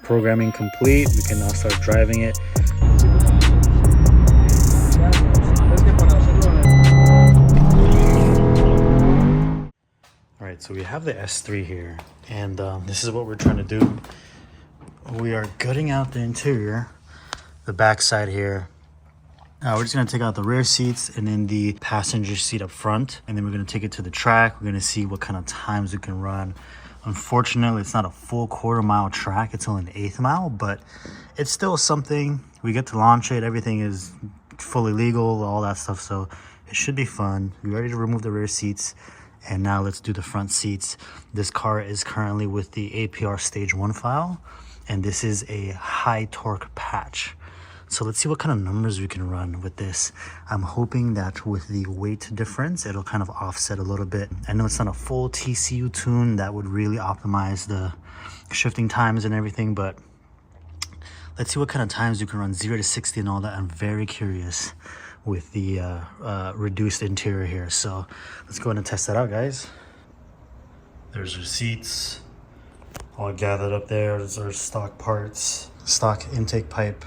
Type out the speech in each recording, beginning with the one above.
Programming complete. We can now start driving it. All right, so we have the S3 here, and this is what we're trying to do. We are gutting out the interior, the back side here. We're just gonna take out the rear seats and then the passenger seat up front, and then we're gonna take it to the track. We're gonna see what kind of times we can run. Unfortunately, it's not a full quarter-mile track. It's only an eighth mile, but it's still something. We get to launch it. Everything is fully legal, all that stuff, so it should be fun. We're ready to remove the rear seats, and now let's do the front seats. This car is currently with the APR Stage 1 file, and this is a high torque patch. So let's see what kind of numbers we can run with this. I'm hoping that with the weight difference, it'll kind of offset a little bit. I know it's not a full TCU tune that would really optimize the shifting times and everything, but let's see what kind of times you can run 0 to 60 and all that. I'm very curious with the reduced interior here. So let's go ahead and test that out, guys. There's our seats all gathered up there. There's our stock parts, stock intake pipe,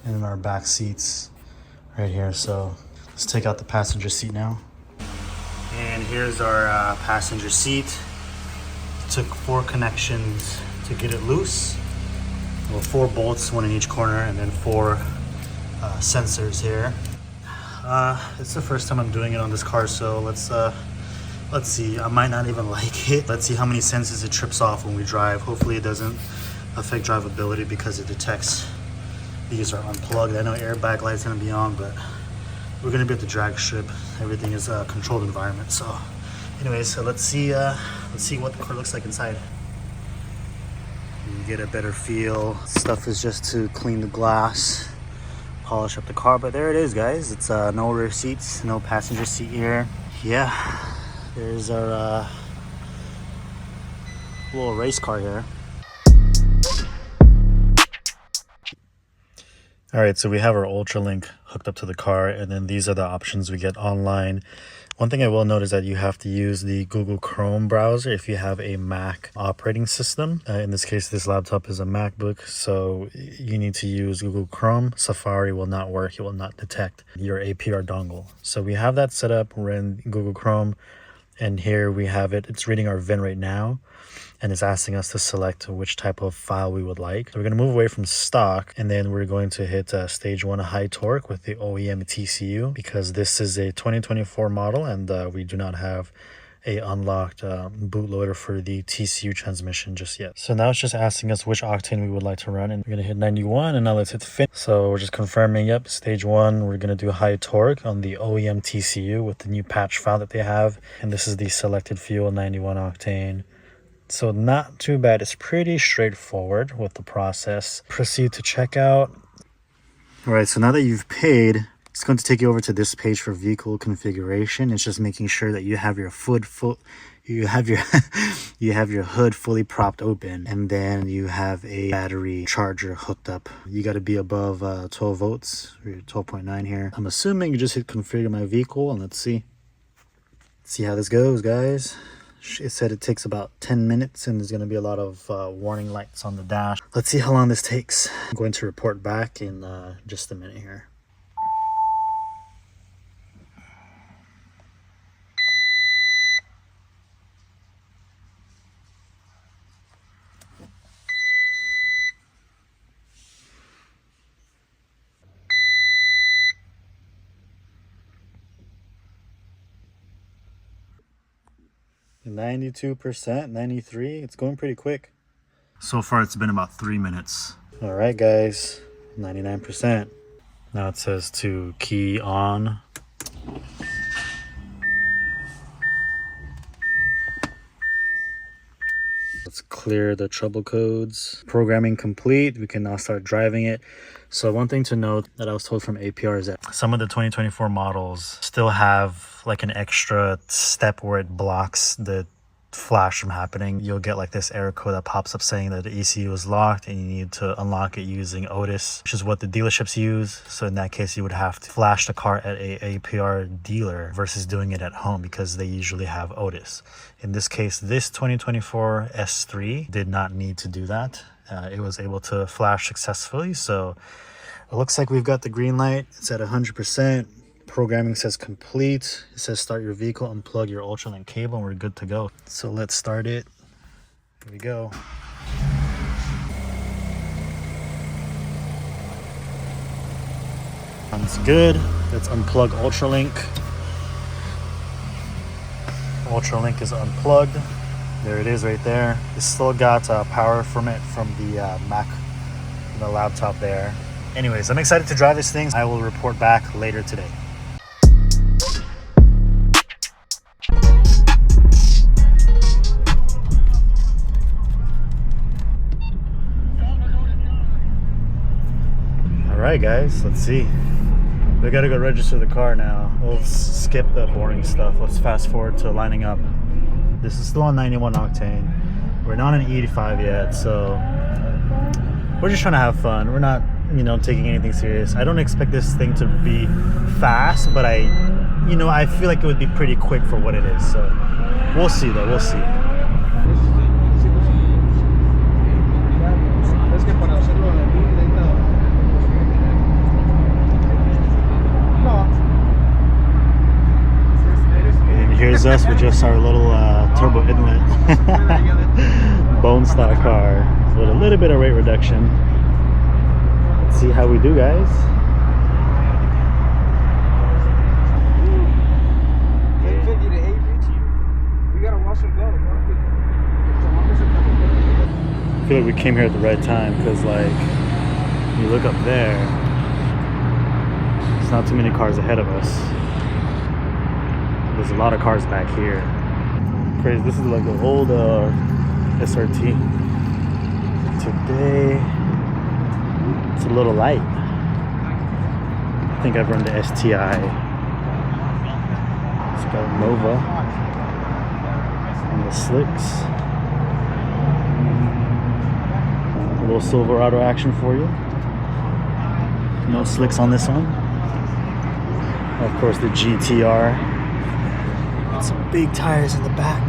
and then our back seats right here. So let's take out the passenger seat now. And here's our passenger seat. It took 4 connections to get it loose. Well, 4 bolts, 1 in each corner, and then 4 sensors here. It's the first time I'm doing it on this car, so let's see. I might not even like it. Let's see how many sensors it trips off when we drive. Hopefully it doesn't affect drivability because it detects these are unplugged. I know airbag light's gonna be on, but we're gonna be at the drag strip. Everything is a controlled environment. So anyways, so let's see what the car looks like inside. You get a better feel. Stuff is just to clean the glass, polish up the car, but there it is, guys. It's no rear seats, no passenger seat here. Yeah, there's our little race car here. All right, so we have our Ultralink hooked up to the car, and then these are the options we get online. One thing I will note is that you have to use the Google Chrome browser if you have a Mac operating system. In this case, this laptop is a MacBook, so you need to use Google Chrome. Safari will not work. It will not detect your APR dongle. So we have that set up. We're in Google Chrome, and here we have it. It's reading our VIN right now, and it's asking us to select which type of file we would like. So we're going to move away from stock, and then we're going to hit stage 1 high torque with the OEM TCU, because this is a 2024 model, and we do not have a unlocked bootloader for the TCU transmission just yet. So now it's just asking us which octane we would like to run, and we're going to hit 91, and now let's hit fin. So we're just confirming, yep, stage 1, we're going to do high torque on the OEM TCU with the new patch file that they have, and this is the selected fuel, 91 octane. So not too bad. It's pretty straightforward with the process. Proceed to checkout. All right, so now that you've paid, it's going to take you over to this page for vehicle configuration. It's just making sure that you have your you have your hood fully propped open, and then you have a battery charger hooked up. You got to be above 12 volts. We're 12.9 here. I'm assuming you just hit configure my vehicle, and let's see how this goes, guys. It said it takes about 10 minutes, and there's going to be a lot of warning lights on the dash. Let's see how long this takes. I'm going to report back in just a minute here. .92%, 93%. It's going pretty quick. So far, it's been about 3 minutes. All right, guys, 99%. Now it says to key on. Let's clear the trouble codes. Programming complete. We can now start driving it. So one thing to note that I was told from APR is that some of the 2024 models still have like an extra step where it blocks the flash from happening. You'll get like this error code that pops up saying that the ECU is locked and you need to unlock it using Otis, which is what the dealerships use. So in that case, you would have to flash the car at a APR dealer versus doing it at home because they usually have Otis. In this case, this 2024 S3 did not need to do that. it was able to flash successfully. So it looks like we've got the green light. It's at 100%. Programming says complete. It says start your vehicle, unplug your ultralink cable, and we're good to go. So let's start it. Here we go. Sounds good. Let's unplug ultralink. Ultralink is unplugged. There it is right there. It's still got power from it from the Mac, the laptop there. Anyways, I'm excited to drive this thing. I will report back later today. All right, guys, let's see. We gotta go register the car now. We'll skip the boring stuff. Let's fast forward to lining up. This is still on 91 octane. We're not on 85 yet, so we're just trying to have fun. We're not, you know, taking anything serious. I don't expect this thing to be fast, but I feel like it would be pretty quick for what it is. So we'll see though, we'll see. Here's us with just our little turbo inlet bone stock car with a little bit of rate reduction. Let's see how we do, guys. I feel like we came here at the right time because, like, you look up there, there's not too many cars ahead of us. There's a lot of cars back here. Crazy. This is like an old SRT. Today, it's a little light. I think I've run the STI. It's got Nova on the slicks. A little Silverado action for you. No slicks on this one. Of course, the GTR. Some big tires in the back.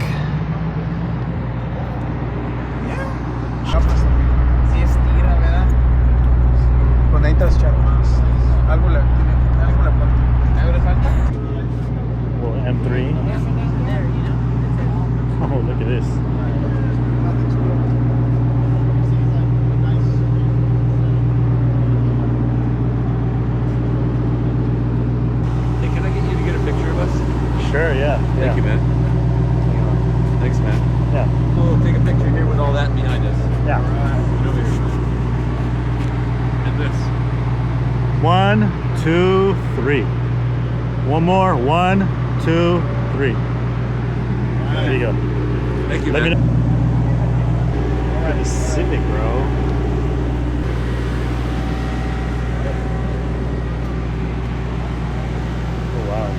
Well, M3. Oh, look at this. Hey, can I get you to get a picture of us? Sure, yeah. Thank you, man. Thanks, man. Yeah. We'll take a picture here with all that behind us. Yeah. Get over here. And this. 1, 2, 3. One more. 1, 2, 3. There you go. Thank you, Let man. me know. Look at the Civic, bro. Oh, wow.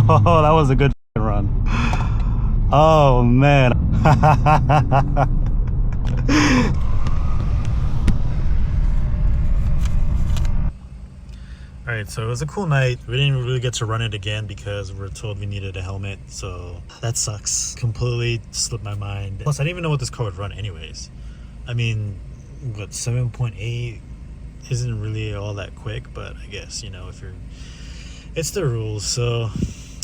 Oh, that was a good run. Oh, man. All right, so it was a cool night. We didn't really get to run it again because we were told we needed a helmet, so that sucks. Completely slipped my mind. Plus, I didn't even know what this car would run anyways. I mean, what, 7.8 isn't really all that quick, but I guess, you know, if you're... It's the rules, so,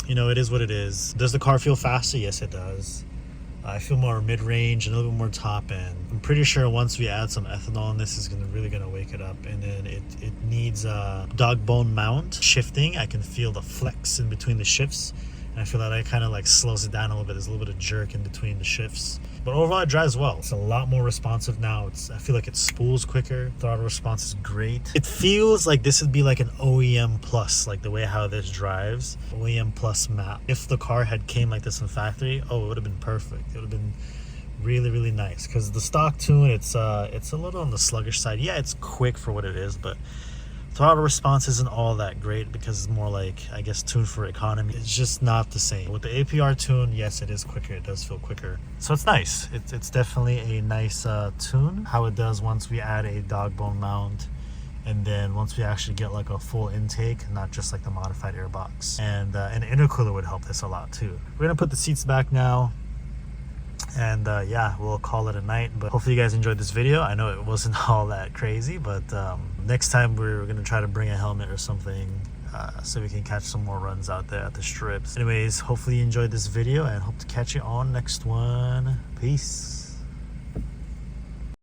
you know, it is what it is. Does the car feel faster? Yes, it does. I feel more mid-range and a little bit more top end. I'm pretty sure once we add some ethanol in this, is really gonna wake it up. And then it needs a dog bone mount shifting. I can feel the flex in between the shifts, And I feel that kind of like slows it down a little bit. There's a little bit of jerk in between the shifts. But overall, it drives well. It's a lot more responsive now. I feel like it spools quicker. Throttle response is great. It feels like this would be like an OEM plus, like the way how this drives. OEM plus map. If the car had came like this in factory, oh, it would have been perfect. It would have been really, really nice. Because the stock tune, it's a little on the sluggish side. Yeah, it's quick for what it is, but throttle response isn't all that great because it's more like, I guess, tuned for economy. It's just not the same. With the APR tune, yes, it is quicker. It does feel quicker. So it's nice. It's definitely a nice tune. How it does once we add a dog bone mount, and then once we actually get like a full intake, not just like the modified airbox. And an intercooler would help this a lot too. We're gonna put the seats back now. And yeah, we'll call it a night. But hopefully you guys enjoyed this video. I know it wasn't all that crazy, but next time we're gonna try to bring a helmet or something so we can catch some more runs out there at the strips. Anyways, hopefully you enjoyed this video and hope to catch you on next one. Peace.